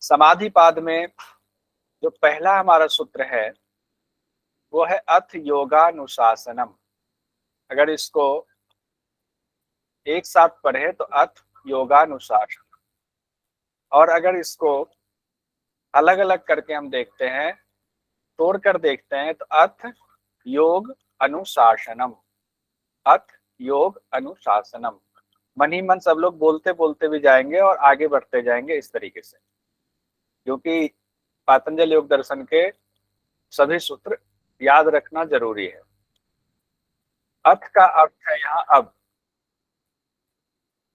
समाधिपाद में जो पहला हमारा सूत्र है वो है अथ योगानुशासनम। अगर इसको एक साथ पढ़े तो अथ योगानुशासन, और अगर इसको अलग अलग करके हम देखते हैं, तोड़ कर देखते हैं, तो अथ योग अनुशासनम, अथ योग अनुशासनम। मन ही मन सब लोग बोलते बोलते भी जाएंगे और आगे बढ़ते जाएंगे इस तरीके से, क्योंकि पातंजल योग दर्शन के सभी सूत्र याद रखना जरूरी है। अथ का अर्थ है यहाँ अब,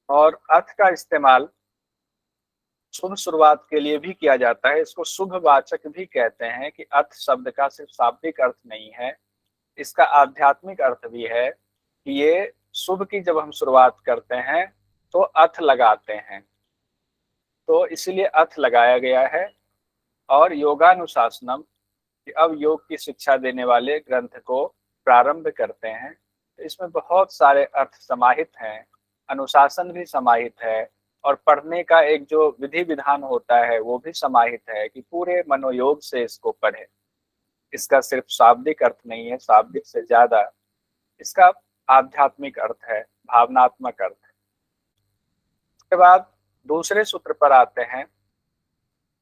और अथ का इस्तेमाल शुभ शुरुआत के लिए भी किया जाता है। इसको शुभ वाचक भी कहते हैं कि अथ शब्द का सिर्फ शाब्दिक अर्थ नहीं है, इसका आध्यात्मिक अर्थ भी है कि ये शुभ की जब हम शुरुआत करते हैं तो अथ लगाते हैं, तो इसलिए अथ लगाया गया है। और योगानुशासनम कि अब योग की शिक्षा देने वाले ग्रंथ को प्रारंभ करते हैं। तो इसमें बहुत सारे अर्थ समाहित हैं, अनुशासन भी समाहित है, और पढ़ने का एक जो विधि विधान होता है वो भी समाहित है कि पूरे मनोयोग से इसको पढ़े। इसका सिर्फ शाब्दिक अर्थ नहीं है, शाब्दिक से ज्यादा इसका आध्यात्मिक अर्थ है, भावनात्मक अर्थ है। उसके बाद दूसरे सूत्र पर आते हैं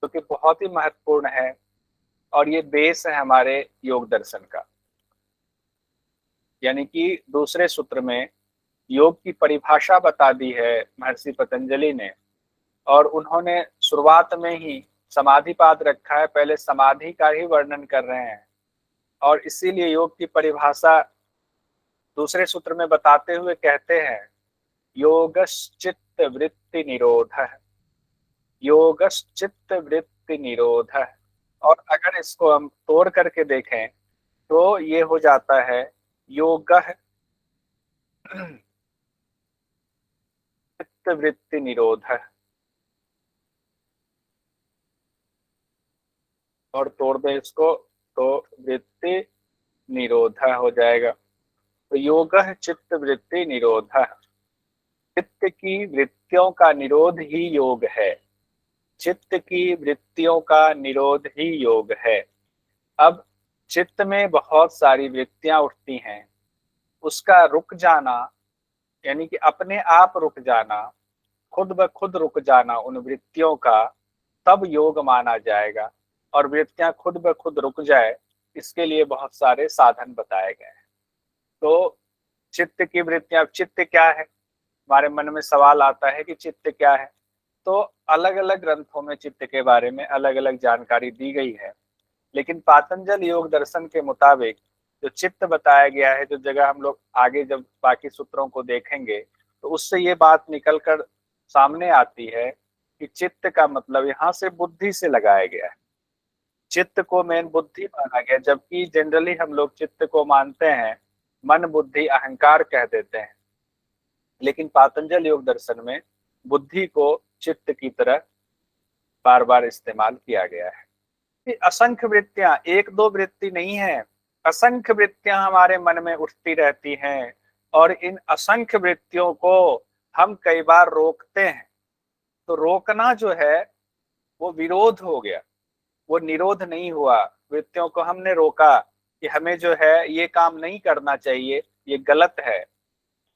जो कि बहुत ही महत्वपूर्ण है, और ये बेस है हमारे योग दर्शन का। यानी कि दूसरे सूत्र में योग की परिभाषा बता दी है महर्षि पतंजलि ने, और उन्होंने शुरुआत में ही समाधिपाद रखा है, पहले समाधि का ही वर्णन कर रहे हैं। और इसीलिए योग की परिभाषा दूसरे सूत्र में बताते हुए कहते हैं योगश्चित्त वृत्ति निरोधः, योगश्चित्त वृत्ति निरोधः। और अगर इसको हम तोड़ करके देखें तो ये हो जाता है योगः चित्त वृत्ति निरोधः, और तोड़ दे इसको तो वृत्ति निरोधः हो जाएगा। तो योगः चित्त वृत्ति निरोधः, चित्त की वृत्तियों का निरोध ही योग है, चित्त की वृत्तियों का निरोध ही योग है। अब चित्त में बहुत सारी वृत्तियां उठती हैं, उसका रुक जाना, यानी कि अपने आप रुक जाना, खुद ब खुद रुक जाना उन वृत्तियों का, तब योग माना जाएगा। और वृत्तियां खुद ब खुद रुक जाए इसके लिए बहुत सारे साधन बताए गए हैं। तो चित्त की वृत्तियां, चित्त क्या है, हमारे मन में सवाल आता है कि चित्त क्या है। तो अलग अलग ग्रंथों में चित्त के बारे में अलग अलग जानकारी दी गई है, लेकिन पातंजल योग दर्शन के मुताबिक जो चित्त बताया गया है, जो जगह हम लोग आगे जब बाकी सूत्रों को देखेंगे तो उससे ये बात निकल कर सामने आती है कि चित्त का मतलब यहाँ से बुद्धि से लगाया गया है। चित्त को मेन बुद्धि माना गया, जबकि जनरली हम लोग चित्त को मानते हैं मन बुद्धि अहंकार कह देते हैं, लेकिन पातंजल योग दर्शन में बुद्धि को चित्त की तरह बार बार इस्तेमाल किया गया है। ये असंख्य वृत्तियां, एक दो वृत्ति नहीं है, असंख्य वृत्तियां हमारे मन में उठती रहती हैं, और इन असंख्य वृत्तियों को हम कई बार रोकते हैं। तो रोकना जो है वो विरोध हो गया, वो निरोध नहीं हुआ। वृत्तियों को हमने रोका कि हमें जो है ये काम नहीं करना चाहिए, ये गलत है,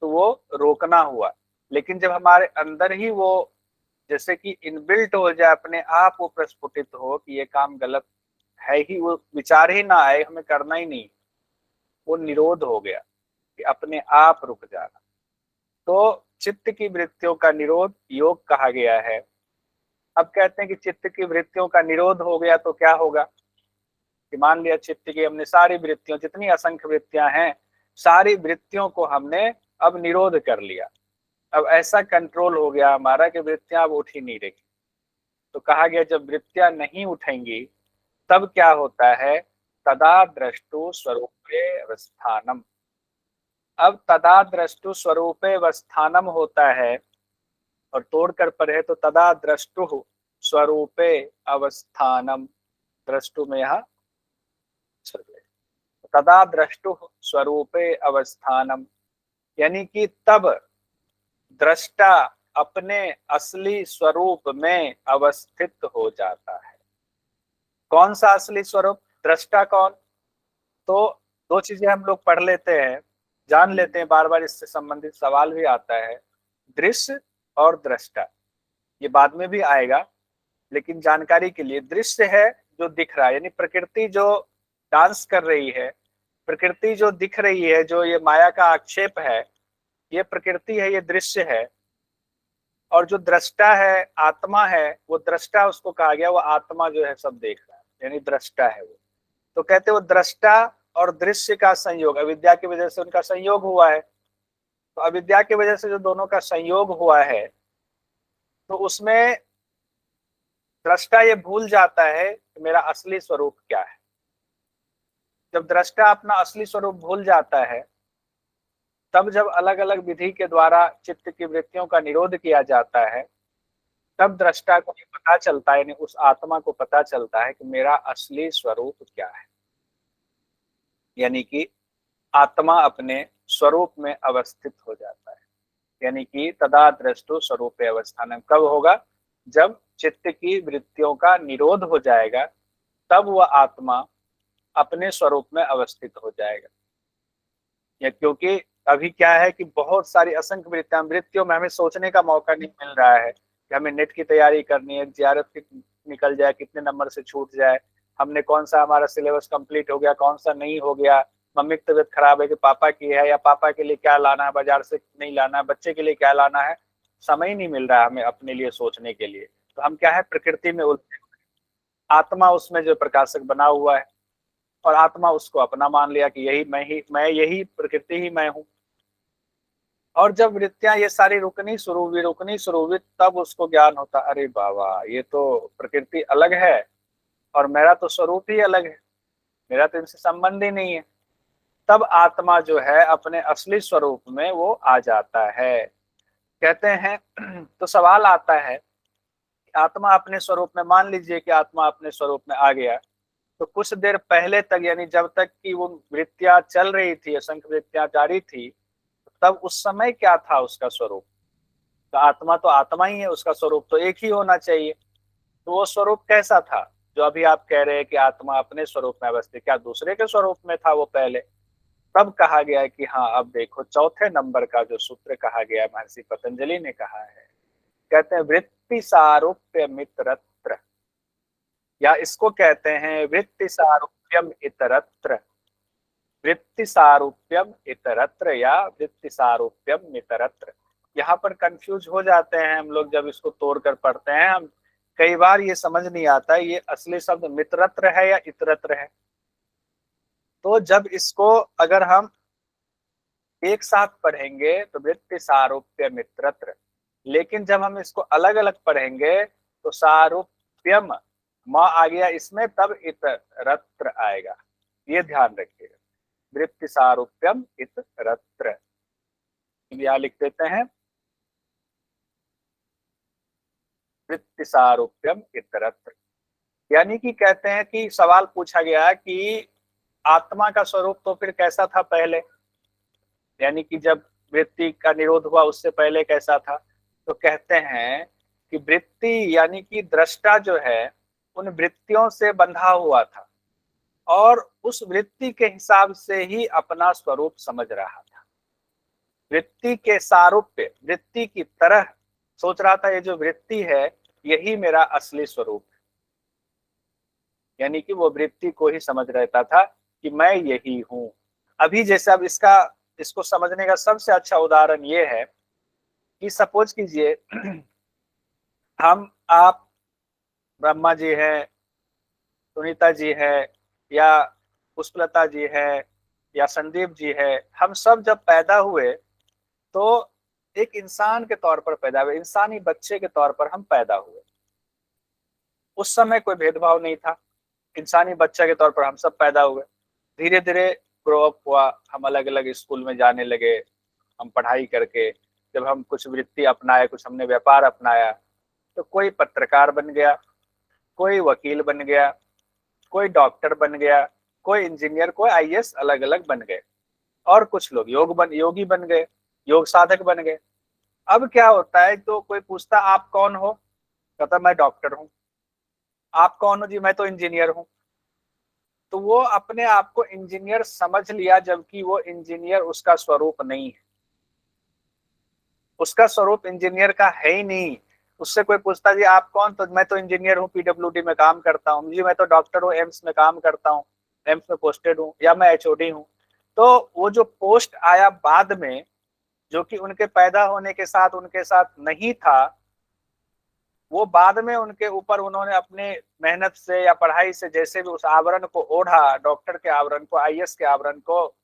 तो वो रोकना हुआ। लेकिन जब हमारे अंदर ही वो जैसे कि इनबिल्ट हो जाए, अपने आप वो प्रस्फुटित हो कि ये काम गलत है ही, वो विचार ही ना आए, हमें करना ही नहीं, वो निरोध हो गया कि अपने आप रुक जाना। तो चित्त की वृत्तियों का निरोध योग कहा गया है। अब कहते हैं कि चित्त की वृत्तियों का निरोध हो गया तो क्या होगा, कि मान लिया चित्त की हमने सारी वृत्तियों, जितनी असंख्य वृत्तियां हैं, सारी वृत्तियों को हमने अब निरोध कर लिया। अब ऐसा कंट्रोल हो गया हमारा कि वृत्तियां अब उठ ही नहीं रही। तो कहा गया जब वृत्तियां नहीं उठेंगी तब क्या होता है, तदा द्रष्टु स्वरूपे अवस्थानम। अब तदा द्रष्टु स्वरूपे अवस्थानम होता है, और तोड़कर पढ़े तो तदा द्रष्टु स्वरूपे अवस्थानम, द्रष्टु में यहाँ तदा द्रष्टु स्वरूपे अवस्थानम, यानी कि तब दृष्टा अपने असली स्वरूप में अवस्थित हो जाता है। कौन सा असली स्वरूप? दृष्टा कौन? तो दो चीजें हम लोग पढ़ लेते हैं, जान लेते हैं, बार बार इससे संबंधित सवाल भी आता है। दृश्य और दृष्टा, ये बाद में भी आएगा, लेकिन जानकारी के लिए, दृश्य है जो दिख रहा है, यानी प्रकृति जो डांस कर रही है, प्रकृति जो दिख रही है, जो ये माया का आक्षेप है, ये प्रकृति है, ये दृश्य है। और जो दृष्टा है, आत्मा है, वो दृष्टा उसको कहा गया, वो आत्मा जो है सब देख रहा है, यानी दृष्टा है वो। तो कहते वो दृष्टा और दृश्य का संयोग, अविद्या की वजह से उनका संयोग हुआ है। तो अविद्या की वजह से जो दोनों का संयोग हुआ है, तो उसमें दृष्टा ये भूल जाता है कि मेरा असली स्वरूप क्या है। जब दृष्टा अपना असली स्वरूप भूल जाता है, तब जब अलग अलग विधि के द्वारा चित्त की वृत्तियों का निरोध किया जाता है, तब दृष्टा को ये पता चलता है, यानी उस आत्मा को पता चलता है कि मेरा असली स्वरूप क्या है। यानी कि आत्मा अपने स्वरूप में अवस्थित हो जाता है। यानी कि तदा दृष्टो स्वरूपे अवस्थानम कब होगा? जब चित्त की वृत्तियों का निरोध हो जाएगा, तब वह आत्मा अपने स्वरूप में अवस्थित हो जाएगा। या क्योंकि अभी क्या है कि बहुत सारी असंख्य वृत्तियों में हमें सोचने का मौका नहीं मिल रहा है कि हमें नेट की तैयारी करनी है, जियारत निकल जाए, कितने नंबर से छूट जाए, हमने कौन सा, हमारा सिलेबस कंप्लीट हो गया, कौन सा नहीं हो गया, मम्मी की तबीयत खराब है कि पापा की है, या पापा के लिए क्या लाना है, बाजार से नहीं लाना है, बच्चे के लिए क्या लाना है, समय ही नहीं मिल रहा है हमें अपने लिए सोचने के लिए। तो हम क्या है, प्रकृति में उलझे, आत्मा उसमें जो प्रकाशक बना हुआ है, और आत्मा उसको अपना मान लिया कि मैं यही प्रकृति ही मैं हूँ। और जब वृत्तियां ये सारी रुकनी शुरू हुई, तब उसको ज्ञान होता, अरे बाबा ये तो प्रकृति अलग है और मेरा तो स्वरूप ही अलग है, मेरा तो इनसे संबंध ही नहीं है। तब आत्मा जो है अपने असली स्वरूप में वो आ जाता है, कहते हैं। तो सवाल आता है कि आत्मा अपने स्वरूप में, मान लीजिए कि आत्मा अपने स्वरूप में आ गया, तो कुछ देर पहले तक, यानी जब तक कि वो वृत्तियां चल रही थी, असंख्य वृत्तियां जारी थी, तब उस समय क्या था उसका स्वरूप? तो आत्मा तो आत्मा ही है, उसका स्वरूप तो एक ही होना चाहिए। तो वो स्वरूप कैसा था जो अभी आप कह रहे हैं कि आत्मा अपने स्वरूप में अवस्थित, क्या दूसरे के स्वरूप में था वो पहले? तब कहा गया है कि हाँ, अब देखो चौथे नंबर का जो सूत्र कहा गया है, महर्षि पतंजलि ने कहा है, कहते हैं वृत्ति सारूप्य मित्रत्र, या इसको कहते हैं वृत्ति सारूप्यम इतरत्र, वृत्ति सारूप्यम इतरत्र या वृत्ति सारूप्यम इतरत्र। यहाँ पर कंफ्यूज हो जाते हैं हम लोग जब इसको तोड़ कर पढ़ते हैं, हम कई बार ये समझ नहीं आता ये असली शब्द मित्रत्र है या इतरत्र है। तो जब इसको अगर हम एक साथ पढ़ेंगे तो वृत्ति सारूप्य मित्रत्र, लेकिन जब हम इसको अलग अलग पढ़ेंगे तो सारूप्यम म आ गया इसमें, तब इतरत्र आएगा, ये ध्यान रखिएगा। वृत्ति सारूप्यम इतरत्र, यहाँ लिख देते हैं वृत्ति सारूप्यम इतरत्र। यानी कि कहते हैं कि सवाल पूछा गया कि आत्मा का स्वरूप तो फिर कैसा था पहले, यानी कि जब वृत्ति का निरोध हुआ उससे पहले कैसा था? तो कहते हैं कि वृत्ति यानी कि दृष्टा जो है उन वृत्तियों से बंधा हुआ था, और उस वृत्ति के हिसाब से ही अपना स्वरूप समझ रहा था। वृत्ति के सारूप्य, वृत्ति की तरह सोच रहा था, ये जो वृत्ति है यही मेरा असली स्वरूप है। यानी कि वो वृत्ति को ही समझ रहता था कि मैं यही हूं। अभी जैसे अब इसको समझने का सबसे अच्छा उदाहरण ये है कि सपोज कीजिए हम आप ब्रह्मा जी हैं, सुनीता जी है, या पुष्पलता जी है, या संदीप जी है, हम सब जब पैदा हुए तो एक इंसान के तौर पर पैदा हुए, इंसानी बच्चे के तौर पर हम पैदा हुए। उस समय कोई भेदभाव नहीं था, इंसानी बच्चे के तौर पर हम सब पैदा हुए। धीरे धीरे ग्रो अप हुआ, हम अलग अलग स्कूल में जाने लगे, हम पढ़ाई करके जब हम कुछ वृत्ति अपनाए, कुछ हमने व्यापार अपनाया, तो कोई पत्रकार बन गया, कोई वकील बन गया, कोई डॉक्टर बन गया, कोई इंजीनियर, कोई आईएएस, अलग अलग बन गए। और कुछ लोग योगी बन गए, योग साधक बन गए। अब क्या होता है, तो कोई पूछता आप कौन हो, कहता मैं डॉक्टर हूँ। आप कौन हो जी, मैं तो इंजीनियर हूँ। तो वो अपने आप को इंजीनियर समझ लिया, जबकि वो इंजीनियर उसका स्वरूप नहीं है। उसका स्वरूप इंजीनियर का है ही नहीं। उससे कोई पूछता जी आप कौन, तो मैं तो इंजीनियर हूँ, पीडब्ल्यूडी में काम करता हूँ जी, मैं तो डॉक्टर हूँ, एम्स में काम करता हूँ, एम्स में पोस्टेड हूँ, या मैं एचओडी हूँ। तो वो जो पोस्ट आया बाद में, जो कि उनके पैदा होने के साथ उनके साथ नहीं था, वो बाद में उनके ऊपर उन्होंने अपने मेहनत से या पढ़ाई से जैसे भी उस आवरण को ओढ़ा, डॉक्टर के आवरण को, आईएएस के आवरण को,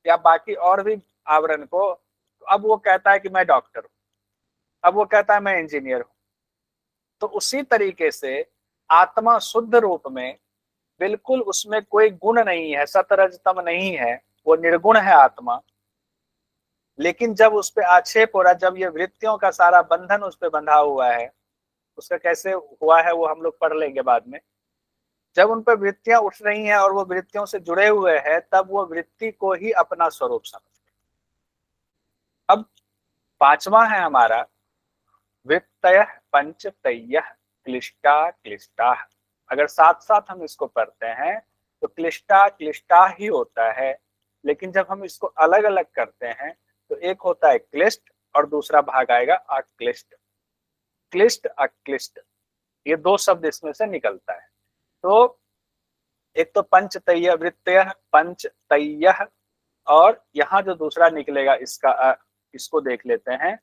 या बाकी और भी आवरण को, तो अब वो कहता है कि मैं डॉक्टर हूँ, अब वो कहता है मैं इंजीनियर हूँ। तो उसी तरीके से आत्मा शुद्ध रूप में, बिल्कुल उसमें कोई गुण नहीं है, सतरजतम नहीं है, वो निर्गुण है आत्मा। लेकिन जब उस पर आक्षेप हो रहा है, जब ये वृत्तियों का सारा बंधन उस पर बंधा हुआ है, उसका कैसे हुआ है वो हम लोग पढ़ लेंगे बाद में। जब उन पर वृत्तियां उठ रही हैं और वो वृत्तियों से जुड़े हुए हैं, तब वो वृत्ति को ही अपना स्वरूप समझते। अब पांचवा है हमारा वृत्तय पंचतय क्लिष्टा क्लिष्टा। अगर साथ साथ हम इसको पढ़ते हैं तो क्लिष्टा क्लिष्टा ही होता है, लेकिन जब हम इसको अलग अलग करते हैं तो एक होता है क्लिष्ट और दूसरा भाग आएगा अक्लिष्ट। क्लिष्ट अक्लिष्ट, ये दो शब्द इसमें से निकलता है। तो एक तो पंचतय वृत्तय पंचतय, और यहाँ जो दूसरा निकलेगा इसका इसको देख लेते हैं,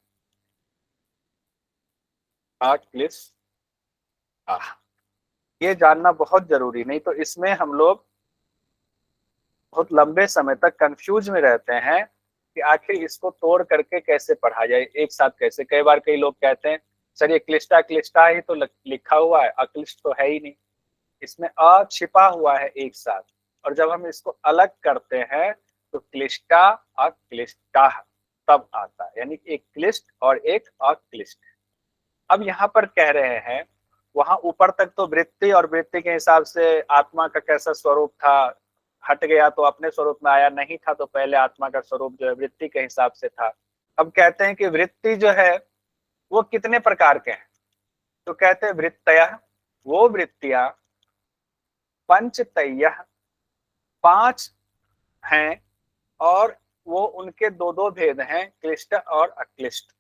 अक्लिष्ट। ये जानना बहुत जरूरी, नहीं तो इसमें हम लोग बहुत लंबे समय तक कंफ्यूज में रहते हैं कि आखिर इसको तोड़ करके कैसे पढ़ा जाए, एक साथ कैसे। कई बार कई लोग कहते हैं सर ये क्लिष्टा क्लिष्टा ही तो लिखा हुआ है, अक्लिष्ट तो है ही नहीं, इसमें अ छिपा हुआ है एक साथ। और जब हम इसको अलग करते हैं तो क्लिष्टा अक्लिष्टा तब आता है, यानी एक क्लिष्ट और एक अक्लिष्ट। अब यहाँ पर कह रहे हैं, वहां ऊपर तक तो वृत्ति और वृत्ति के हिसाब से आत्मा का कैसा स्वरूप था, हट गया तो अपने स्वरूप में आया, नहीं था तो पहले आत्मा का स्वरूप जो है वृत्ति के हिसाब से था। अब कहते हैं कि वृत्ति जो है वो कितने प्रकार के हैं, तो कहते हैं वृत्तय, वो वृत्तियां, पंचतय, पांच हैं, और वो उनके दो दो भेद हैं, क्लिष्ट और अक्लिष्ट।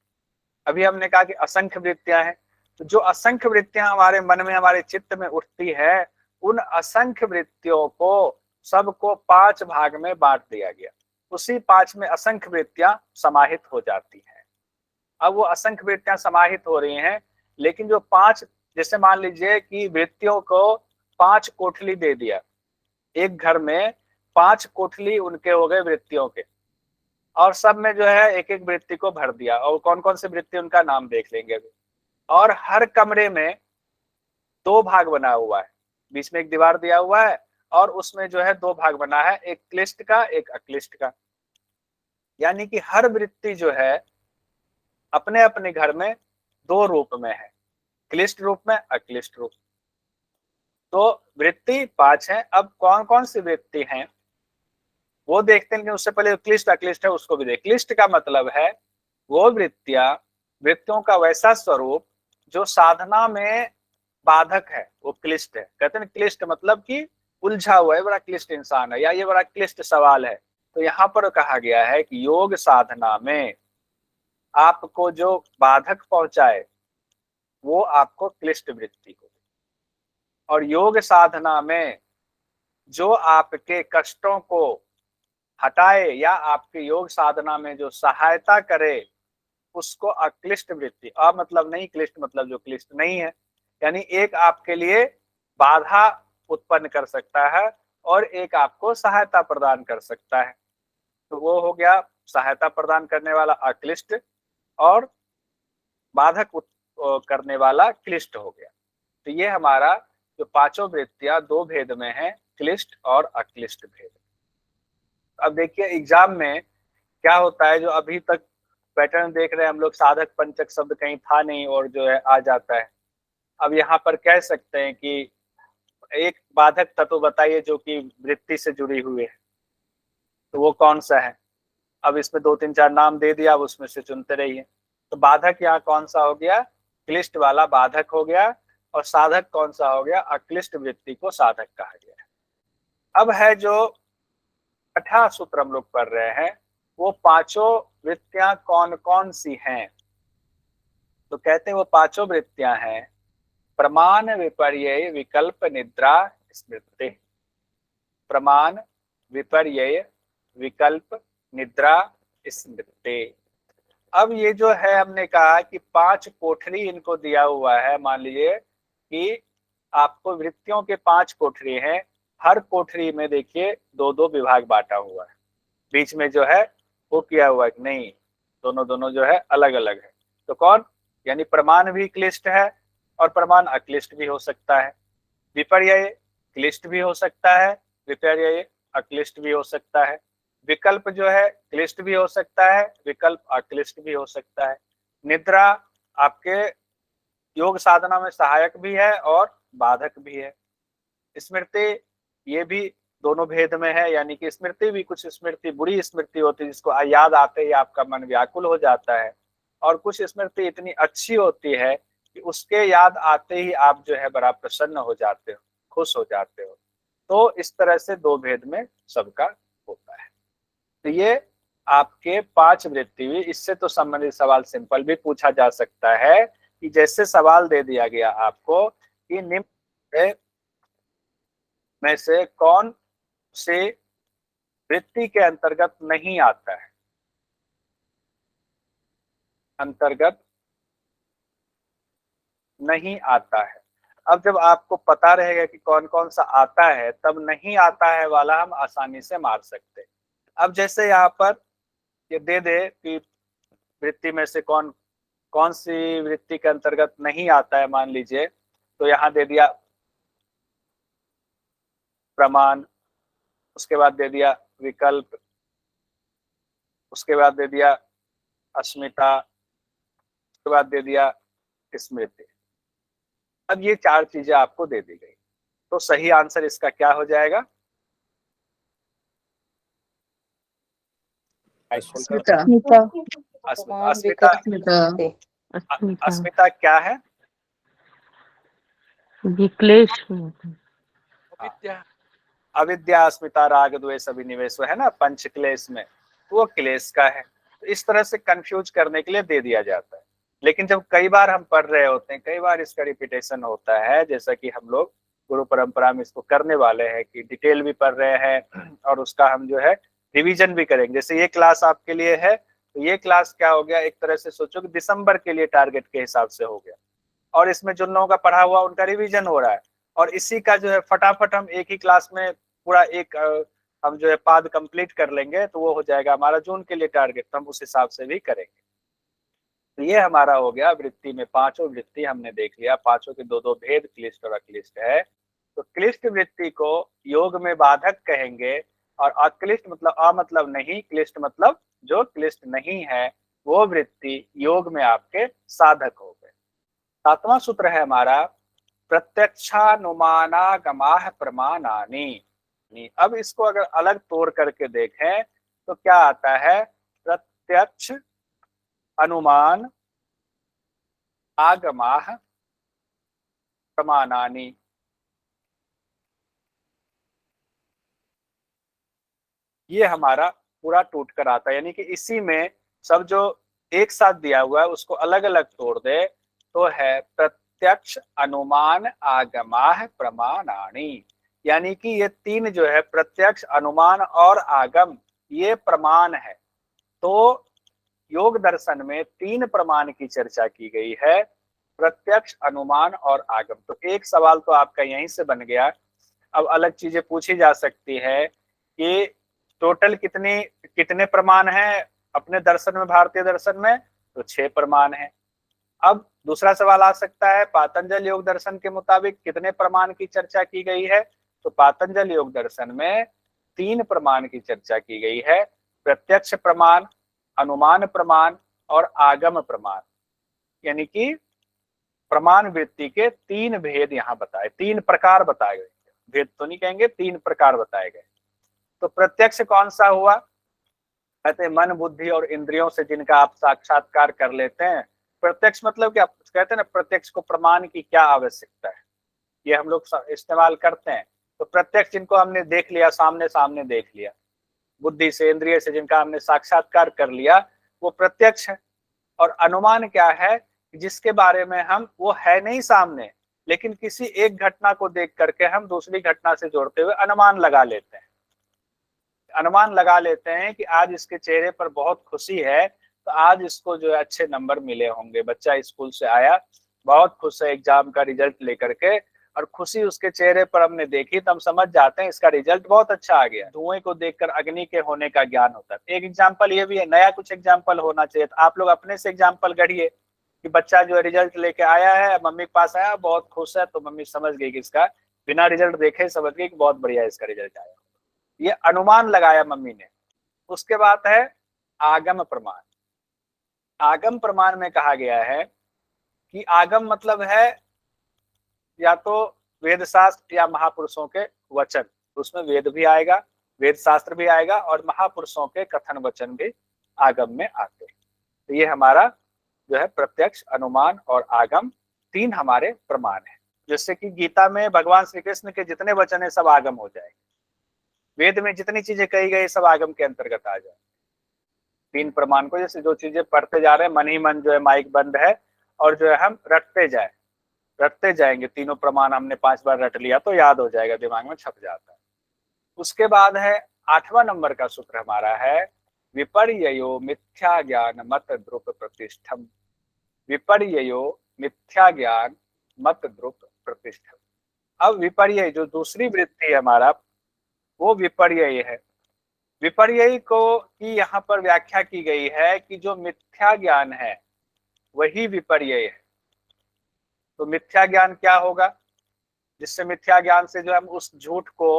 अभी हमने कहा कि असंख्य वृत्तियां हैं, तो जो असंख्य वृत्तियां हमारे मन में हमारे चित्त में उठती है, उन असंख्य वृत्तियों को सबको पांच भाग में बांट दिया गया। उसी पांच में असंख्य वृत्तियां समाहित हो जाती हैं। अब वो असंख्य वृत्तियां समाहित हो रही हैं, लेकिन जो पांच, जैसे मान लीजिए कि वृत्तियों को पांच कोठली दे दिया, एक घर में पांच कोठली उनके हो गए वृत्तियों के, और सब में जो है एक एक वृत्ति को भर दिया, और कौन कौन सी वृत्ति उनका नाम देख लेंगे अभी। और हर कमरे में दो भाग बना हुआ है, बीच में एक दीवार दिया हुआ है, और उसमें जो है दो भाग बना है, एक क्लिष्ट का एक अक्लिष्ट का। यानी कि हर वृत्ति जो है अपने अपने घर में दो रूप में है, क्लिष्ट रूप में, अक्लिष्ट रूप। तो वृत्ति पांच है। अब कौन कौन सी वृत्ति हैं वो देखते हैं, लेकिन उससे पहले क्लिष्ट अक्लिष्ट है उसको भी देख। क्लिष्ट का मतलब है वो वृत्तियां, वृत्तियों का वैसा स्वरूप जो साधना में बाधक है, वो क्लिष्ट है। कहते हैं क्लिष्ट मतलब कि उलझा हुआ है, बड़ा क्लिष्ट इंसान है, या ये बड़ा क्लिष्ट सवाल है। तो यहाँ पर कहा गया है कि योग साधना में आपको जो बाधक पहुंचाए वो आपको क्लिष्ट वृत्ति हो, और योग साधना में जो आपके कष्टों को हटाए या आपके योग साधना में जो सहायता करे उसको अक्लिष्ट वृत्ति। अ मतलब नहीं, क्लिष्ट मतलब जो क्लिष्ट नहीं है, यानी एक आपके लिए बाधा उत्पन्न कर सकता है और एक आपको सहायता प्रदान कर सकता है। तो वो हो गया सहायता प्रदान करने वाला अक्लिष्ट, और बाधक करने वाला क्लिष्ट हो गया। तो ये हमारा जो पांचों वृत्तियां दो भेद में है, क्लिष्ट और अक्लिष्ट भेद। अब देखिए एग्जाम में क्या होता है, जो अभी तक पैटर्न देख रहे हैं हम लोग, साधक पंचक शब्द कहीं था नहीं और जो है आ जाता है। अब यहाँ पर कह सकते हैं कि एक बाधक तत्व बताइए जो कि वृत्ति से जुड़ी हुई है, तो वो कौन सा है। अब इसमें दो तीन चार नाम दे दिया, अब उसमें से चुनते रहिए। तो बाधक यहाँ कौन सा हो गया, क्लिष्ट वाला बाधक हो गया, और साधक कौन सा हो गया, अक्लिष्ट वृत्ति को साधक कहा गया। अब है जो छठा सूत्र हम लोग पढ़ रहे हैं, वो पांचों वृत्तियां कौन कौन सी हैं। तो कहते हैं वो पांचों वृत्तियां हैं प्रमाण, विपर्यय, विकल्प, निद्रा, स्मृति। प्रमाण, विपर्यय, विकल्प, निद्रा, स्मृति। अब ये जो है हमने कहा कि 5 कोठरी इनको दिया हुआ है। मान लीजिए कि आपको वृत्तियों के 5 कोठरी हैं, हर कोठरी में देखिए 2-2 विभाग बांटा हुआ है, बीच में जो है वो किया हुआ है कि नहीं, दोनों दोनों जो है अलग अलग है। तो कौन, यानी प्रमाण भी क्लिष्ट है और प्रमाण अक्लिष्ट भी हो सकता है, विपर्यय क्लिष्ट भी हो सकता है, विपर्यय अक्लिष्ट भी हो सकता है, विकल्प जो है क्लिष्ट भी हो सकता है, विकल्प अक्लिष्ट भी हो सकता है, निद्रा आपके योग साधना में सहायक भी है और बाधक भी है, स्मृति ये भी दोनों भेद में है, यानी कि स्मृति भी, कुछ स्मृति बुरी स्मृति होती है जिसको याद आते ही आपका मन व्याकुल हो जाता है, और कुछ स्मृति इतनी अच्छी होती है कि उसके याद आते ही आप जो है बड़ा प्रसन्न हो जाते हो, खुश हो जाते हो। तो इस तरह से 2 भेद में सबका होता है। तो ये आपके 5 वृत्ति हुई। इससे तो संबंधित सवाल सिंपल भी पूछा जा सकता है कि जैसे सवाल दे दिया गया आपको कि निम्न में से कौन से वृत्ति के अंतर्गत नहीं आता है, अंतर्गत नहीं आता है। अब जब आपको पता रहेगा कि कौन कौन सा आता है, तब नहीं आता है वाला हम आसानी से मार सकते हैं। अब जैसे यहाँ पर ये दे दे कि वृत्ति में से कौन कौन सी वृत्ति के अंतर्गत नहीं आता है, मान लीजिए, तो यहाँ दे दिया प्रमाण, उसके बाद दे दिया विकल्प, उसके बाद दे दिया अस्मिता, उसके बाद दे दिया स्मृति। अब ये 4 चीजें आपको दे दी गई, तो सही आंसर इसका क्या हो जाएगा? अस्मिता। अस्मिता, अस्मिता क्या है? विक्लेश, अविद्या, अस्मिता, राग, द्वेष, अभिनिवेश है ना, पंच क्लेश में, वो क्लेश का है। तो इस तरह से कंफ्यूज करने के लिए दे दिया जाता है। लेकिन जब कई बार हम पढ़ रहे होते हैं, कई बार इसका रिपीटेशन होता है, जैसा कि हम लोग गुरु परंपरा में इसको करने वाले हैं कि डिटेल भी पढ़ रहे हैं और उसका हम जो है रिवीजन भी करेंगे। जैसे ये क्लास आपके लिए है, तो ये क्लास क्या हो गया, एक तरह से सोचो कि दिसंबर के लिए टारगेट के हिसाब से हो गया, और इसमें जिन लोगों का पढ़ा हुआ उनका रिवीजन हो रहा है, और इसी का जो है फटाफट हम एक ही क्लास में पूरा एक हम जो है पाद कंप्लीट कर लेंगे, तो वो हो जाएगा हमारा जून के लिए टारगेट, तो हम उस हिसाब से भी करेंगे। तो ये हमारा हो गया वृत्ति में, 5 वृत्ति हमने देख लिया, 5 के 2-2 भेद क्लिष्ट और अक्लिष्ट है। तो क्लिष्ट वृत्ति को योग में बाधक कहेंगे, और अक्लिष्ट मतलब मतलब नहीं, क्लिष्ट मतलब जो क्लिष्ट नहीं है, वो वृत्ति योग में आपके साधक हो गए। 7वां सूत्र है हमारा प्रत्यक्षानुमानागमाः प्रमाणानि। अब इसको अगर अलग तोड़ करके देखें तो क्या आता है, प्रत्यक्ष अनुमान आगमाः प्रमाणानि। ये हमारा पूरा टूट कर आता है, यानी कि इसी में सब जो एक साथ दिया हुआ है उसको अलग अलग तोड़ दे तो है प्रत्यक्ष अनुमान आगमाः प्रमाणानि। यानी कि ये 3 जो है प्रत्यक्ष, अनुमान और आगम, ये प्रमाण है। तो योग दर्शन में 3 प्रमाण की चर्चा की गई है, प्रत्यक्ष, अनुमान और आगम। तो एक सवाल तो आपका यहीं से बन गया। अब अलग चीजें पूछी जा सकती है कि टोटल कितने प्रमाण हैं अपने दर्शन में, भारतीय दर्शन में, तो 6 प्रमाण हैं। अब दूसरा सवाल आ सकता है, पातंजल योग दर्शन के मुताबिक कितने प्रमाण की चर्चा की गई है, तो पातंजल योग दर्शन में 3 प्रमाण की चर्चा की गई है, प्रत्यक्ष प्रमाण, अनुमान प्रमाण और आगम प्रमाण। यानी कि प्रमाण वृत्ति के 3 भेद यहाँ बताए, 3 प्रकार बताए गए, भेद तो नहीं कहेंगे, 3 प्रकार बताए गए। तो प्रत्यक्ष कौन सा हुआ, कहते हैं मन, बुद्धि और इंद्रियों से जिनका आप साक्षात्कार कर लेते हैं, प्रत्यक्ष मतलब क्या कहते हैं ना, प्रत्यक्ष को प्रमाण की क्या आवश्यकता है, ये हम लोग इस्तेमाल करते हैं। तो प्रत्यक्ष जिनको हमने देख लिया, सामने सामने देख लिया, बुद्धि से, इंद्रिय से जिनका हमने साक्षात्कार कर लिया, वो प्रत्यक्ष है। और अनुमान क्या है, जिसके बारे में हम, वो है नहीं सामने, लेकिन किसी एक घटना को देख करके हम दूसरी घटना से जोड़ते हुए अनुमान लगा लेते हैं। अनुमान लगा लेते हैं कि आज इसके चेहरे पर बहुत खुशी है, तो आज इसको जो है अच्छे नंबर मिले होंगे। बच्चा स्कूल से आया, बहुत खुश है एग्जाम का रिजल्ट लेकर के, और खुशी उसके चेहरे पर हमने देखी, तो हम समझ जाते हैं इसका रिजल्ट बहुत अच्छा आ गया। धुएं को देखकर अग्नि के होने का ज्ञान होता है। एक एग्जाम्पल ये भी है, नया कुछ एग्जाम्पल होना चाहिए। तो आप लोग अपने से एग्जाम्पल गढ़िए कि बच्चा जो है रिजल्ट लेके आया है, मम्मी के पास आया, बहुत खुश है, तो मम्मी समझ गई कि इसका, बिना रिजल्ट देखे समझ गई कि बहुत बढ़िया इसका रिजल्ट आया। ये अनुमान लगाया मम्मी ने। उसके बाद है आगम प्रमाण। आगम प्रमाण में कहा गया है कि आगम मतलब है या तो वेद शास्त्र या महापुरुषों के वचन, उसमें वेद भी आएगा, वेद शास्त्र भी आएगा, और महापुरुषों के कथन वचन भी आगम में आते हैं। तो ये हमारा जो है प्रत्यक्ष, अनुमान और आगम, तीन हमारे प्रमाण है। जैसे कि गीता में भगवान श्री कृष्ण के जितने वचन है सब आगम हो जाएंगे, वेद में जितनी चीजें कही गई सब आगम के अंतर्गत आ जाए। तीन प्रमाण को, जैसे जो चीजें पढ़ते जा रहे हैं, मन ही मन जो है माइक बंद है, और जो है हम रटते जाएंगे। तीनों प्रमाण हमने 5 बार रट लिया तो याद हो जाएगा, दिमाग में छप जाता है। उसके बाद है 8वां नंबर का सूत्र हमारा है विपर्ययो मिथ्या ज्ञान मत द्रुप प्रतिष्ठम। विपर्ययो मिथ्या ज्ञान मत द्रुप प्रतिष्ठम। अब विपर्य जो दूसरी वृत्ति है हमारा, वो विपर्य है। विपर्य को की यहाँ पर व्याख्या की गई है कि जो मिथ्या ज्ञान है वही विपर्य है। तो मिथ्या ज्ञान क्या होगा, जिससे मिथ्या ज्ञान से जो हम उस झूठ को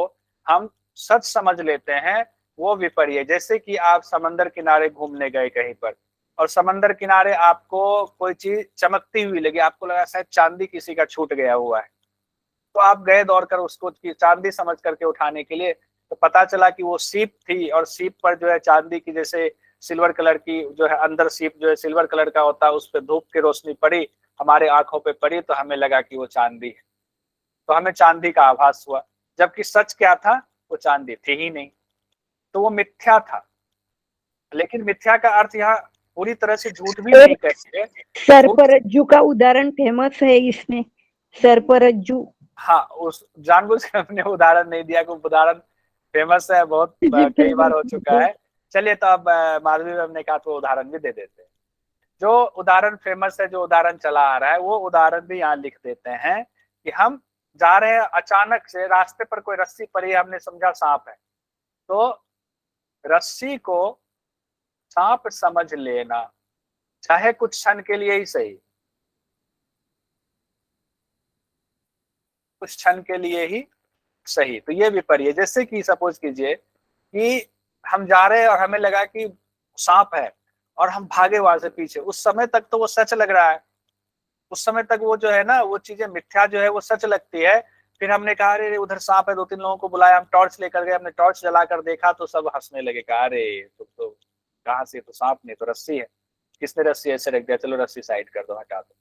हम सच समझ लेते हैं, वो विपर्य। जैसे कि आप समंदर किनारे घूमने गए कहीं पर, और समंदर किनारे आपको कोई चीज चमकती हुई लगी, आपको लगा शायद चांदी किसी का छूट गया हुआ है, तो आप गए दौड़कर उसको चांदी समझ करके उठाने के लिए, तो पता चला कि वो सीप थी, और सीप पर जो है चांदी की, जैसे सिल्वर कलर की जो है अंदर सीप जो है सिल्वर कलर का होता है, उस पर धूप की रोशनी पड़ी, हमारे आंखों पे पड़ी, तो हमें लगा कि वो चांदी है, तो हमें चांदी का आभास हुआ। जबकि सच क्या था, वो चांदी थी ही नहीं, तो वो मिथ्या था। लेकिन मिथ्या का अर्थ यहाँ पूरी तरह से झूठ भी नहीं कहते। सरपरज्जू का उदाहरण फेमस है इसमें, सरपरज्जू। हाँ, उस जानबूझ के हमने उदाहरण नहीं दिया, क्योंकि उदाहरण फेमस है, बहुत कई बार हो चुका है। चलिए, तो अब माधवी मैम ने कहा तो उदाहरण भी दे देते हैं। जो उदाहरण फेमस है, जो उदाहरण चला आ रहा है, वो उदाहरण भी यहाँ लिख देते हैं कि हम जा रहे हैं, अचानक से रास्ते पर कोई रस्सी पड़ी, हमने समझा सांप है, तो रस्सी को सांप समझ लेना, चाहे कुछ क्षण के लिए ही सही, कुछ क्षण के लिए ही सही, तो ये विपर्य। जैसे कि सपोज कीजिए कि हम जा रहे हैं और हमें लगा कि सांप है, और हम भागे वहां से पीछे, उस समय तक तो वो सच लग रहा है, उस समय तक वो जो है ना, वो चीजें मिथ्या जो है वो सच लगती है। फिर हमने कहा अरे उधर सांप है, 2-3 लोगों को बुलाया, हम टॉर्च लेकर गए, हमने टॉर्च जलाकर देखा, तो सब हंसने लगे, कहा अरे तुम तो कहाँ से, तो सांप नहीं तो रस्सी है, किसने रस्सी ऐसे रख दिया, चलो रस्सी साइड कर दो, हटा दो।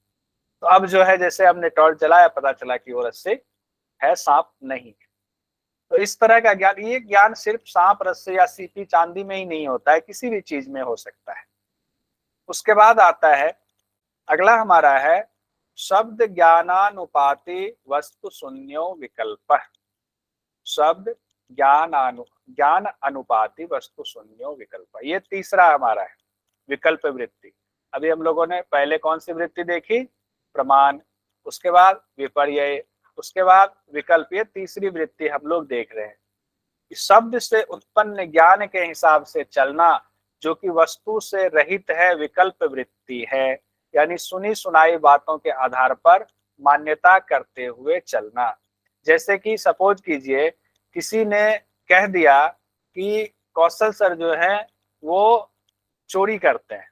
तो अब जो है जैसे हमने टॉर्च जलाया, पता चला कि वो रस्सी है, सांप नहीं। तो इस तरह का ज्ञान, ये ज्ञान सिर्फ सांप, रस्सी या सीपी चांदी में ही नहीं होता है, किसी भी चीज में हो सकता है। उसके बाद आता है अगला हमारा है शब्द ज्ञानानुपाति वस्तु शून्यो विकल्प। शब्द ज्ञान अनुपाति वस्तु शून्यो विकल्प, ये तीसरा हमारा है विकल्प वृत्ति। अभी हम लोगों ने पहले कौन सी वृत्ति देखी, प्रमाण, उसके बाद विपर्य, उसके बाद विकल्प, ये तीसरी वृत्ति हम लोग देख रहे हैं। शब्द से उत्पन्न ज्ञान के हिसाब से चलना, जो कि वस्तु से रहित है, विकल्प वृत्ति है, यानी सुनी सुनाई बातों के आधार पर मान्यता करते हुए चलना। जैसे कि सपोज कीजिए किसी ने कह दिया कि कौशल सर जो है वो चोरी करते हैं,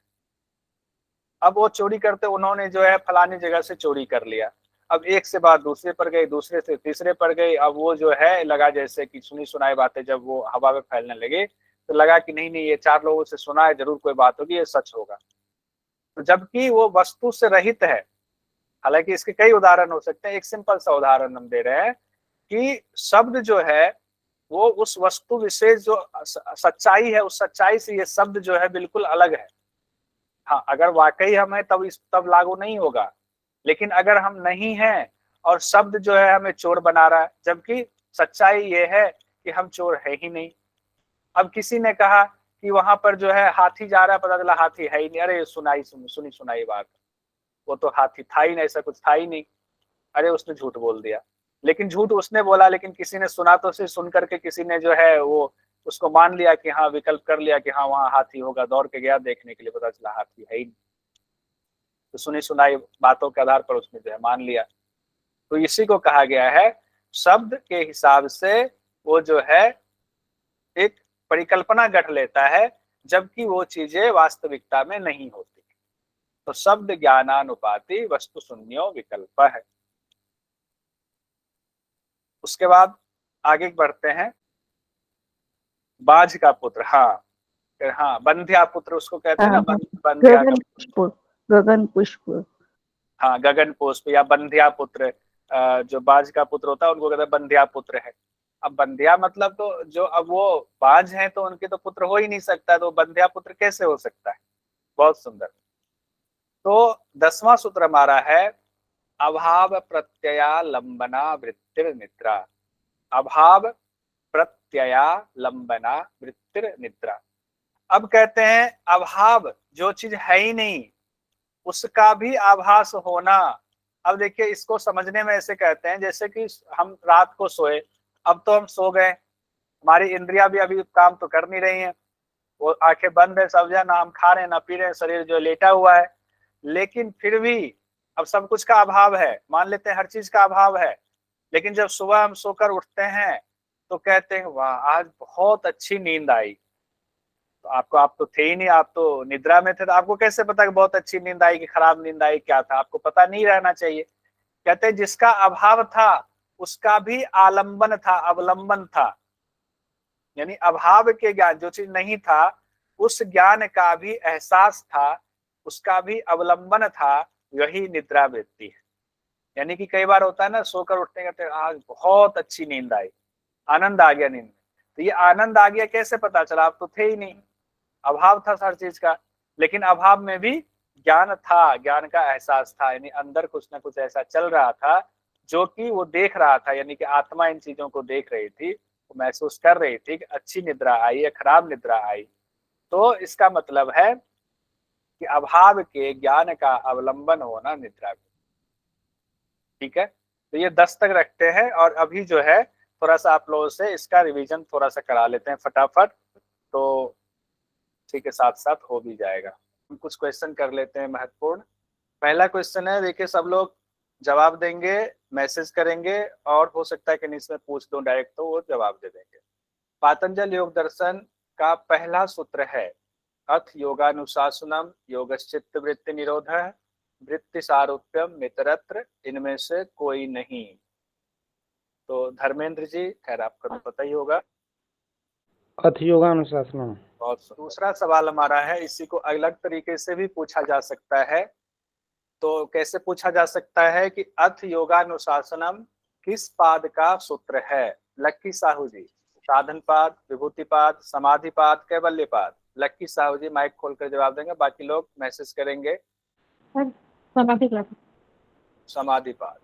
अब वो चोरी करते, उन्होंने जो है फलानी जगह से चोरी कर लिया, अब एक से बात दूसरे पर गई, दूसरे से तीसरे पर गई, अब वो जो है लगा जैसे कि सुनी सुनाई बातें जब वो हवा में फैलने लगे, तो लगा कि नहीं नहीं, ये 4 लोगों से सुना है, जरूर कोई बात होगी, ये सच होगा। तो जबकि वो वस्तु से रहित है। हालांकि इसके कई उदाहरण हो सकते हैं, एक सिंपल सा उदाहरण हम दे रहे हैं कि शब्द जो है वो उस वस्तु विशेष जो सच्चाई है, उस सच्चाई से ये शब्द जो है बिल्कुल अलग है। हाँ, अगर वाकई हम है तब लागू नहीं होगा, लेकिन अगर हम नहीं हैं और शब्द जो है हमें चोर बना रहा है, जबकि सच्चाई ये है कि हम चोर है ही नहीं। अब किसी ने कहा कि वहां पर जो है हाथी जा रहा है, पता चला हाथी है ही नहीं। अरे सुनी सुनाई बात, वो तो हाथी था ही नहीं, ऐसा कुछ था ही नहीं। अरे उसने झूठ बोल दिया। लेकिन झूठ उसने बोला, लेकिन किसी ने सुना तो उसे सुन करके किसी ने जो है वो उसको मान लिया कि हाँ, विकल्प कर लिया कि हाँ वहाँ हाथी होगा, दौड़ के गया देखने के लिए, पता चला हाथी है ही नहीं। तो सुनी सुनाई बातों के आधार पर उसने जो है मान लिया। तो इसी को कहा गया है शब्द के हिसाब से वो जो है एक परिकल्पना गढ़ लेता है, जबकि वो चीजें वास्तविकता में नहीं होती। तो शब्द ज्ञानानुपाति वस्तु शून्यो विकल्प है। उसके बाद आगे बढ़ते हैं। बाज का पुत्र, हाँ बंध्या पुत्र उसको कहते हैं ना, बंध्या का, गगन पुष्प, गगन पुष्प। हाँ गगन पुष्प या बंध्या पुत्र। जो बाज का पुत्र होता है उनको कहते हैं बंध्या पुत्र है। अब बंध्या मतलब तो जो, अब वो बाज हैं तो उनके तो पुत्र हो ही नहीं सकता, तो बंध्या पुत्र कैसे हो सकता है। बहुत सुंदर। तो 10वां सूत्र हमारा है अभाव प्रत्यया लंबना वृत्तिर निद्रा। अभाव प्रत्यया लंबना वृत्तिर निद्रा। अब कहते हैं अभाव, जो चीज है ही नहीं उसका भी आभास होना। अब देखिए इसको समझने में ऐसे कहते हैं जैसे कि हम रात को सोए, अब तो हम सो गए, हमारी इंद्रियां भी अभी काम तो कर नहीं रही हैं, वो आंखें बंद है, सब ना हम खा रहे हैं ना पी रहे हैं, शरीर जो लेटा हुआ है, लेकिन फिर भी अब सब कुछ का अभाव है, मान लेते हैं हर चीज का अभाव है। लेकिन जब सुबह हम सोकर उठते हैं तो कहते हैं वाह आज बहुत अच्छी नींद आई। तो आप तो थे ही नहीं, आप तो निद्रा में थे, तो आपको कैसे पता कि बहुत अच्छी नींद आई कि खराब नींद आई, क्या था, आपको पता नहीं रहना चाहिए। कहते हैं जिसका अभाव था उसका भी आलंबन था, अवलंबन था। यानी अभाव के ज्ञान, जो चीज नहीं था उस ज्ञान का भी एहसास था, उसका भी अवलंबन था, यही निद्रा वृत्ति है। यानी कि कई बार होता है ना, सोकर उठते कहते आज बहुत अच्छी नींद आई, आनंद आ गया नींद में। तो ये आनंद आ गया कैसे पता चला, आप तो थे ही नहीं, अभाव था हर चीज का। लेकिन अभाव में भी ज्ञान था, ज्ञान का एहसास था, यानी अंदर कुछ ना कुछ ऐसा चल रहा था जो कि वो देख रहा था, यानी कि आत्मा इन चीजों को देख रही थी, वो महसूस कर रही थी कि अच्छी निद्रा आई या खराब निद्रा आई। तो इसका मतलब है कि अभाव के ज्ञान का अवलंबन होना निद्रा में। ठीक है, तो ये 10 तक रखते हैं, और अभी जो है थोड़ा सा आप लोगों से इसका रिवीजन थोड़ा सा करा लेते हैं फटाफट, तो ठीक है साथ साथ हो भी जाएगा। हम कुछ क्वेश्चन कर लेते हैं महत्वपूर्ण। पहला क्वेश्चन है, देखिए सब लोग जवाब देंगे, मैसेज करेंगे, और हो सकता है कि इसमें पूछ दो डायरेक्ट तो वो जवाब दे देंगे। पातंजल योग दर्शन का पहला सूत्र है अथ योगानुशासनम योगश्चित्त वृत्ति निरोध वृत्ति सारूप्यम मित्रत्र इनमें से कोई नहीं। तो धर्मेंद्र जी, खैर आपका तो पता ही होगा। अथ योगानुशासनम। और दूसरा सवाल हमारा है, इसी को अलग तरीके से भी पूछा जा सकता है। तो कैसे पूछा जा सकता है कि अथ योगानुशासनम किस पाद का सूत्र है। लक्की साहू जी, साधन पाद, विभूति पाद, समाधि पाद, कैवल्य पाद। लक्की साहू जी माइक खोलकर जवाब देंगे, बाकी लोग मैसेज करेंगे। समाधि पाद।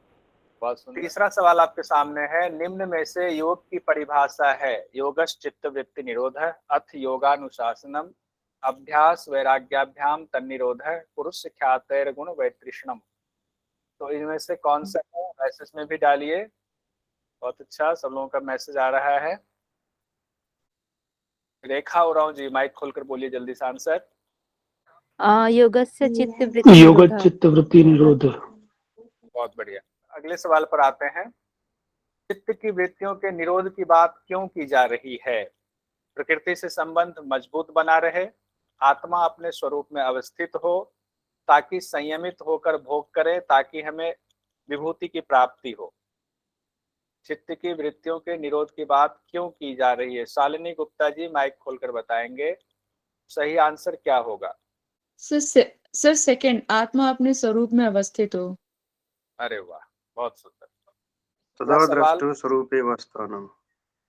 बहुत सुंदर। तीसरा सवाल आपके सामने है, निम्न में से योग की परिभाषा है। योगश चित्त वृत्ति निरोध अथ योगानुशासनम अभ्यास वैराग्याभ्याम तन्निरोध पुरुष ख्यातर गुण वैतृष्णम। तो इनमें से कौन सा है, मैसेज में भी डालिए। बहुत अच्छा, सब लोगों का मैसेज आ रहा है। रेखा उरांव जी माइक खोलकर बोलिए जल्दी से आंसर। योगस्य चित्त वृत्ति योग चित्त वृत्ति निरोध। बहुत बढ़िया। अगले सवाल पर आते हैं। चित्त की वृत्तियों के निरोध की बात क्यों की जा रही है। प्रकृति से संबंध मजबूत बना रहे, आत्मा अपने स्वरूप में अवस्थित हो, ताकि संयमित होकर भोग करे, ताकि हमें विभूति की प्राप्ति हो। चित्त की वृत्तियों के निरोध की बात क्यों की जा रही है। शालिनी गुप्ता जी माइक खोलकर बताएंगे सही आंसर क्या होगा। सर सेकंड, आत्मा अपने स्वरूप में अवस्थित हो। अरे वाह, बहुत सुंदर। तदा सवाल? द्रष्टुः स्वरूपे वस्थानम्।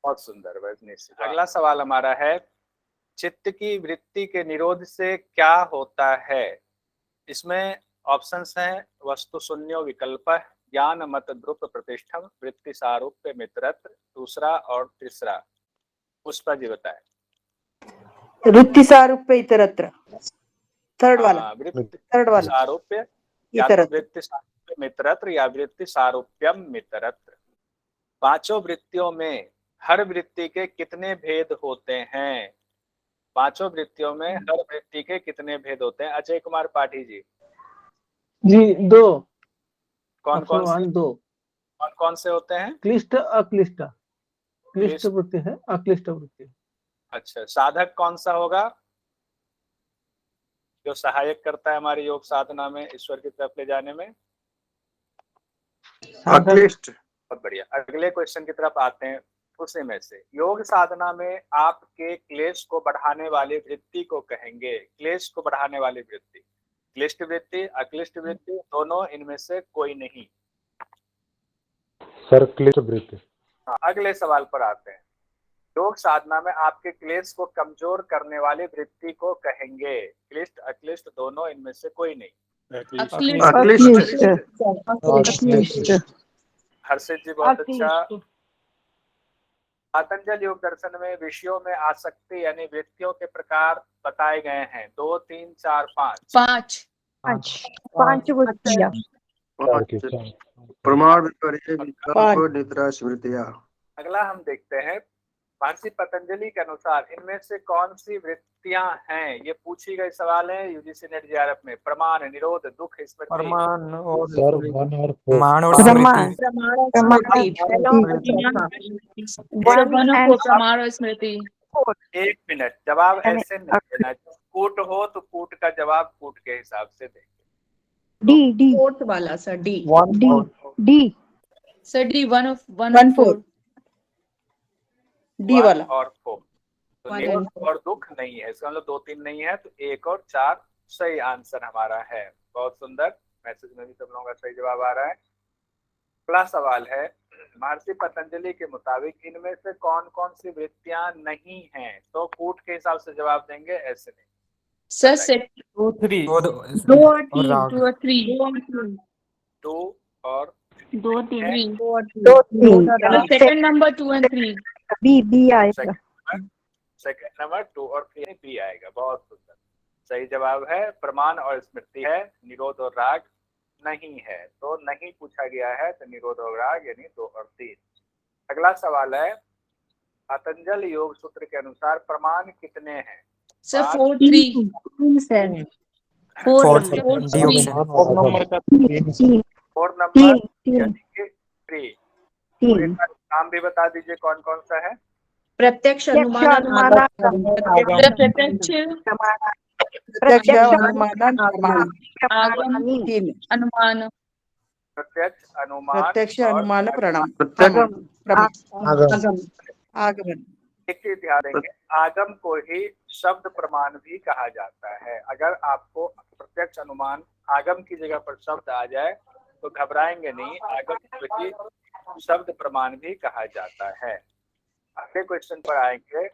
बहुत सुंदर वैज्ञानिक। अगला सवाल हमारा है, चित्त की वृत्ति के निरोध से क्या होता है? इसमें ऑप्शंस हैं, वस्तु शून्यो विकल्प, ज्ञान मत द्रुप प्रतिष्ठम, वृत्ति सारूप्य मित्रत्व, दूसरा और तीसरा। पुष्पा जी बताएं। वृत्ति सारूप्य इतरत्र, थर्ड वाला, वृत्ति थर्ड वाला सारूप्य या तो इतरत्र। वृत्ति सारूप्य मित्रत्व या वृत्ति सारूप्यम मित्रत्व। पांचों वृत्तियों में हर वृत्ति के कितने भेद होते हैं? पांचों वृत्तियों में हर वृत्ति के कितने भेद होते हैं? अजय कुमार पाठी जी, जी दो। कौन कौन से? दो। कौन कौन से होते हैं? क्लिष्ट अक्लिष्ट। क्लिष्ट क्लिष्ट। वृत्ति है, अक्लिष्ट वृत्ति। अच्छा, साधक कौन सा होगा जो सहायक करता है हमारी योग साधना में ईश्वर की तरफ ले जाने में? अक्लिष्ट। बहुत बढ़िया। अगले क्वेश्चन की तरफ आते हैं। उसी में से योग साधना में आपके क्लेश को बढ़ाने वाली वृत्ति को कहेंगे। क्लेश को बढ़ाने वाली वृत्ति, क्लिष्ट वृत्ति, अक्लिष्ट वृत्ति, दोनों, इनमें से कोई नहीं। सर क्लिष्ट वृत्ति। अगले सवाल पर आते हैं। योग साधना में आपके क्लेश को कमजोर करने वाली वृत्ति को कहेंगे। क्लिष्ट अक्लिष्ट दोनों, इनमें से कोई नहीं। अक्लिष्ट। हर्षित जी बहुत अच्छा। पतंजलि योग दर्शन में विषयों में आसक्ति यानी वृत्तियों के प्रकार बताए गए हैं। 2, 3, 4, 5। पांच वृत्तियां। प्रमाण विपर्य विकल्प निद्रा स्मृतिया। अगला हम देखते हैं, महर्षि पतंजलि के अनुसार इनमें से कौन सी वृत्तियां हैं? ये पूछी गई सवाल है यूजीसी नेट जेआरएफ में। प्रमाण, निरोध, दुख, स्मृति। प्रमाण और सर वन और प्रमाण और प्रमाण, प्रमाण और स्मृति। 1 मिनट, जवाब ऐसे नहीं देना। कूट हो तो कूट का जवाब कूट के हिसाब से देंगे। डी डी फोर्थ वाला sir, D D sir, D 1 4 D वाला और 4। तो निरोध और दुख नहीं है, इसका मतलब 2, 3 नहीं है, तो 1 और 4 सही आंसर हमारा है। बहुत सुंदर, मैसेज में भी सब लोगों का सही जवाब आ रहा है। अगला सवाल है, महर्षि पतंजलि के मुताबिक इनमें से कौन कौन सी वृत्तियां नहीं हैं? तो कूट के हिसाब से जवाब देंगे, ऐसे नहीं। सर सेट 2, 3 2 और 3 2 और 3 दो तीन सेकंड नंबर 2 और 3 बी आएगा। सेकंड नंबर 2 और 3 बी आएगा। बहुत सुंदर, सही जवाब है। प्रमाण और स्मृति है, निरोध और राग नहीं है। तो नहीं पूछा गया है, तो निरोध और राग यानी 2 और 3। अगला सवाल है, पतंजलि योग सूत्र के अनुसार प्रमाण कितने हैं? सर 4 3 4 4 नंबर तीन यानी कि 3। नाम भी बता दीजिए कौन कौन सा है? प्रत्यक्ष, अनुमान, अनुमान, प्रत्यक्ष, अनुमान, प्रत्यक्ष, अनुमान, आगमन। एक चीज ध्यान देंगे, आगम को ही शब्द प्रमाण भी कहा जाता है। अगर आपको प्रत्यक्ष, अनुमान, आगम की जगह पर शब्द आ जाए तो घबराएंगे नहीं, आगम को ही शब्द प्रमाण भी कहा जाता है। अगले क्वेश्चन पर आएंगे।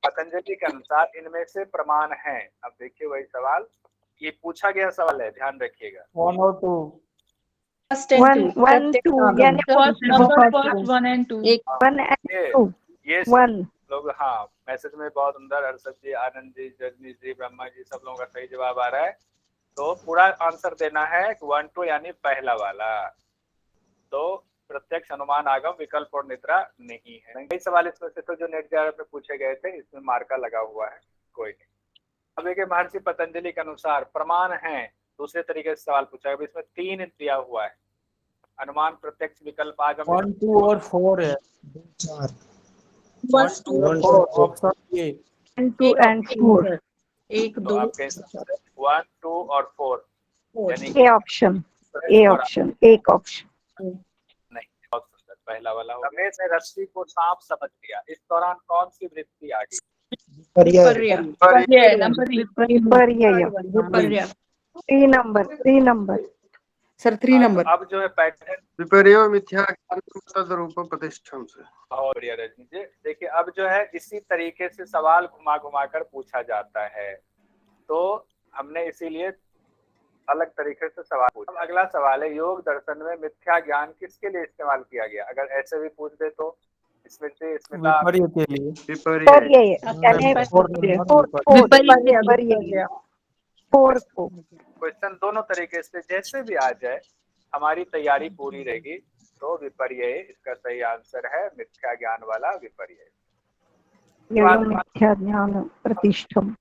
पतंजलि के अनुसार इनमें से प्रमाण हैं। अब देखिए वही सवाल, ये पूछा गया सवाल है, ध्यान रखिएगा। 1 और 2 1 2 यानी ये लोग, हाँ, मैसेज में बहुत अंदर, हर्षद जी, आनंद जी, रजनीश जी, ब्रह्मा जी, सब लोगों का सही जवाब आ रहा है। तो पूरा आंसर देना है 1 2 यानी पहला वाला। तो प्रत्यक्ष, अनुमान, आगम, विकल्प और निद्रा नहीं है। कई सवाल इसमें से तो जो नेट जेआरएफ में पूछे गए थे, इसमें मार्का लगा हुआ है, कोई नहीं। अब देखिए, महर्षि पतंजलि के अनुसार प्रमाण है, दूसरे तरीके से सवाल पूछा गया। इसमें 3 दिया हुआ है, अनुमान, प्रत्यक्ष, विकल्प, आगम। 1 2 और 4 है। 1 2 और 4 ऑप्शन ए। 1 2 and 4 1 तो 2 आप कह सकते हैं 1 2 और 4 यानी ए ऑप्शन, एक ऑप्शन नहीं। बहुत सुंदर, पहला वाला। रमेश ने रस्सी को सांप समझ लिया, इस दौरान कौन सी वृत्ति आ गई? 3 नंबर सर 3 नंबर। अब जो है पैटर्न विपर्यो मिथ्या ज्ञान तद्रूप प्रतिष्ठम से। और बढ़िया रजनी जी। देखिए अब जो है इसी तरीके से सवाल घुमा घुमा कर पूछा जाता है, तो हमने इसीलिए अलग तरीके से सवाल पूछा। अब अगला सवाल है, योग दर्शन में मिथ्या ज्ञान किसके लिए इस्तेमाल किया गया? अगर ऐसे भी पूछ दे तो स्मृति स्मिता विपर्य के लिए। विपर्य विपर्य यानी विपर्य 4 को क्वेश्चन दोनों तरीके से जैसे भी आ जाए हमारी तैयारी पूरी रहेगी। तो विपर्य इसका सही आंसर है, मिथ्या ज्ञान वाला विपर्य। एवं मिथ्या ज्ञान प्रतिष्ठम।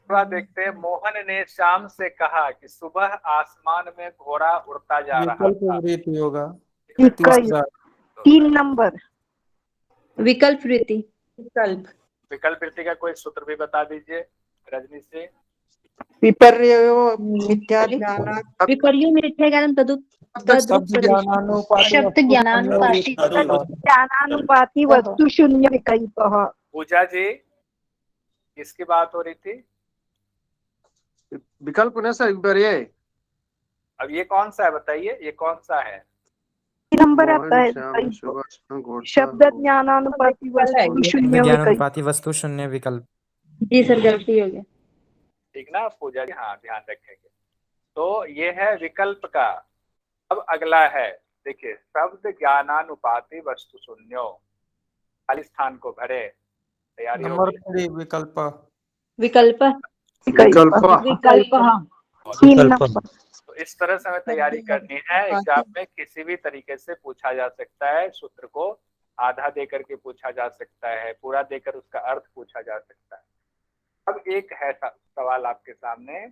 बाद देखते हैं, मोहन ने श्याम से कहा कि सुबह आसमान में घोड़ा उड़ता जा रहा विकल्प था। वृत्ति होगा। विकल्प 3 नंबर विकल्प वृत्ति। विकल्प विकल्प वृत्ति का कोई सूत्र भी बता दीजिए रजनी से। विपर्यो मिथ्या ज्ञानात् विपर्यो मिथ्या ज्ञानम शब्द ज्ञानानुपाति शब्द ज्ञानानुपाति ज्ञानानुपाति वस्तु शून्य विकल्पः। पूजा जी किसकी बात हो रही थी? विकल्प नहीं सर, विपर्य। अब ये कौन सा है बताइए, ये कौन सा है? 3 नंबर आता है मोहन श्याम घोड़ा शब्द ज्ञानानुपाति वस्तु शून्य विकल्प। ज्ञानानुपाति वस्तु शून्य विकल्प। जी सर गलती हो गया। ठीक ना पूजा जी? हाँ ध्यान रखेंगे। तो ये है विकल्प का। अब अगला है, देखिए, शब्द ज्ञानानुपाति वस्तु शून्यो, खाली स्थान को भरे। तैयारी नंबर होगी। 3 विकल्प। विकल्प विकल्प विकल्प 3 नंबर। तो इस तरह से हमें तैयारी करनी है। एग्जाम में किसी भी तरीके से पूछा जा सकता है। सूत्र को आधा देकर के पूछा जा सकता है, पूरा देकर उसका अर्थ पूछा जा सकता है। अब एक है सवाल आपके सामने।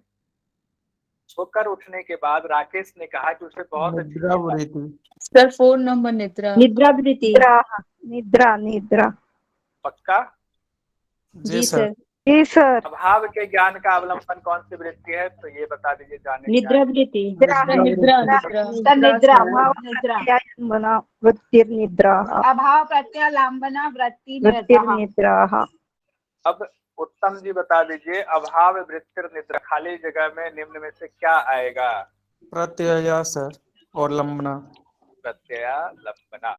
सोकर उठने के बाद राकेश ने कहा कि उसे बहुत अच्छी निद्रा वृत्ति। सर 4 नंबर निद्रा। निद्रा वृत्ति। निद्रा निद्रा पक्का? जी सर। जी सर। अभाव के ज्ञान का अवलंबन कौन सी वृत्ति है? तो ये बता दीजिए जाने निद्रा वृत्ति। निद्रा बना वृत्ति निद्रा अभाव प्रत्यालंबना वृत्ति निद्रा। अब उत्तम जी बता दीजिए, अभाव वृत्तिर निद्रा खाली जगह में निम्न में से क्या आएगा? प्रत्यय सर और लंबना। प्रत्यय लंबना।